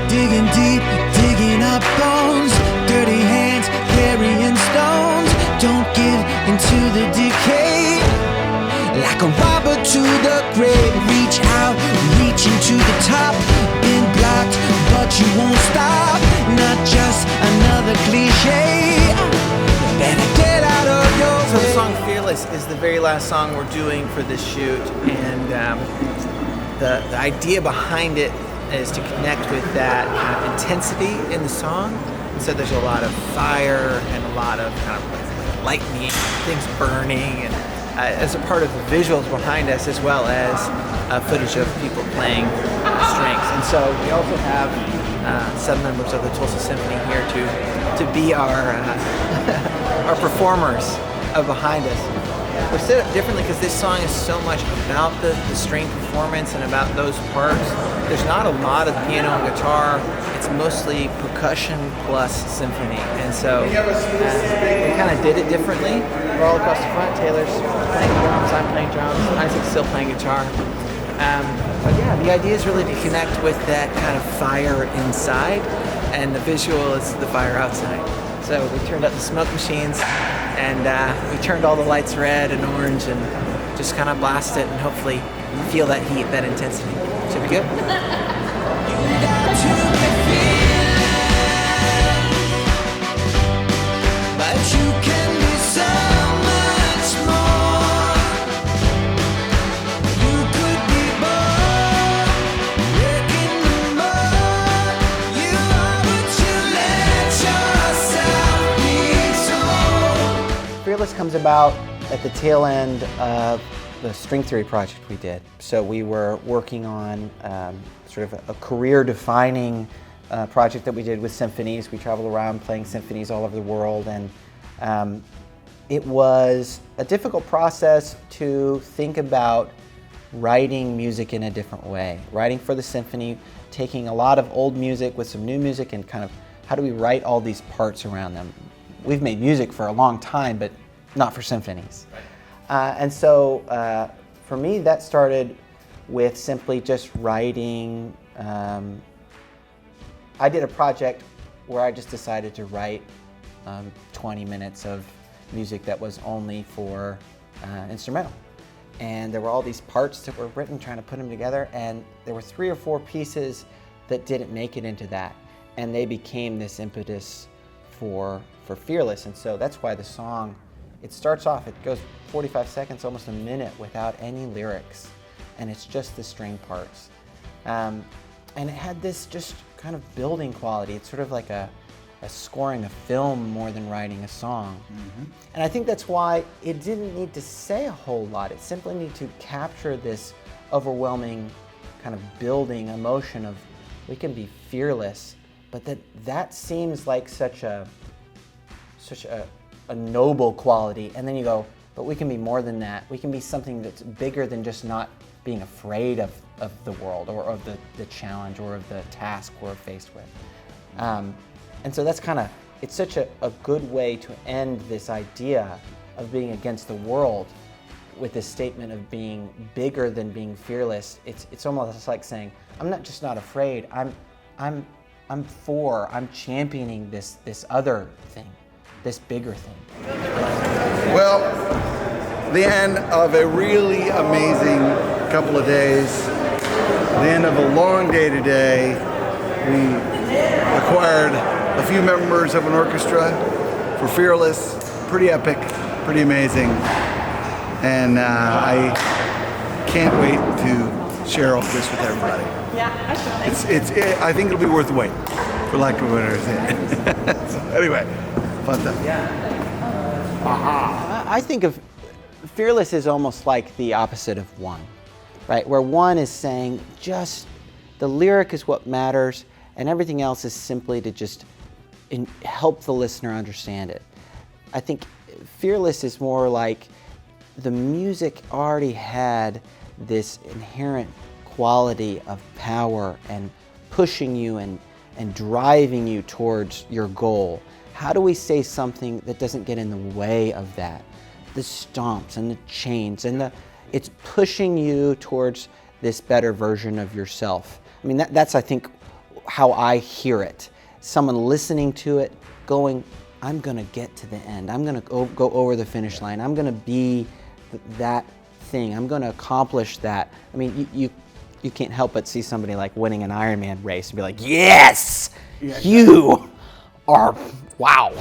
digging deep, digging up bones, dirty hands carrying stones. Don't give into the decay, like a robber to the grave. Reach out, reaching to the top. Been blocked, but you won't stop. Not just another cliche. Better get out of your way. So the song Fearless is the very last song we're doing for this shoot, and the idea behind it is to connect with that kind of intensity in the song. And so there's a lot of fire and a lot of kind of lightning, things burning, and as a part of the visuals behind us, as well as footage of people playing strings. And so we also have some members of the Tulsa Symphony here to be our our performers behind us. We're set up differently because this song is so much about the string performance and about those parts. There's not a lot of piano and guitar. It's mostly percussion plus symphony. And so we kind of did it differently. We're all across the front. Taylor's playing drums, I'm playing drums, Isaac's still playing guitar. But yeah, the idea is really to connect with that kind of fire inside, and the visual is the fire outside. So we turned up the smoke machines, and we turned all the lights red and orange, and just kind of blast it and hopefully feel that heat, that intensity. Should be good? Fearless comes about at the tail end of the string theory project we did. So we were working on sort of a career-defining project that we did with symphonies. We traveled around playing symphonies all over the world, and it was a difficult process to think about writing music in a different way. Writing for the symphony, taking a lot of old music with some new music, and kind of how do we write all these parts around them. We've made music for a long time, but not for symphonies. And so for me, that started with simply just writing. I did a project where I just decided to write 20 minutes of music that was only for instrumental. And there were all these parts that were written, trying to put them together, and there were 3 or 4 pieces that didn't make it into that. And they became this impetus for Fearless. And so that's why the song, it starts off, it goes 45 seconds, almost a minute without any lyrics. And it's just the string parts. And it had this just kind of building quality. It's sort of like a scoring a film more than writing a song. Mm-hmm. And I think that's why it didn't need to say a whole lot. It simply needed to capture this overwhelming kind of building emotion of we can be fearless, but that seems like such a noble quality. And then you go, but we can be more than that. We can be something that's bigger than just not being afraid of the world or of the challenge or of the task we're faced with. And so that's kind of, it's such a good way to end this idea of being against the world with this statement of being bigger than being fearless. It's almost like saying, I'm not just not afraid, I'm championing this other thing, this bigger thing. Well, the end of a really amazing couple of days, the end of a long day today. We acquired a few members of an orchestra for Fearless. Pretty epic, pretty amazing. And I can't wait to share all this with everybody. Yeah, I think it'll be worth the wait, for lack of a better saying. So anyway, fun stuff. I think of Fearless is almost like the opposite of One, right? Where One is saying just the lyric is what matters, and everything else is simply to just help the listener understand it. I think Fearless is more like the music already had this inherent quality of power and pushing you and driving you towards your goal. How do we say something that doesn't get in the way of that? The stomps and the chains and it's pushing you towards this better version of yourself. I mean, that's I think how I hear it. Someone listening to it, going, I'm gonna get to the end. I'm gonna go over the finish line. I'm gonna be that thing. I'm gonna accomplish that. I mean, you can't help but see somebody like winning an Ironman race and be like, yes, you are, wow.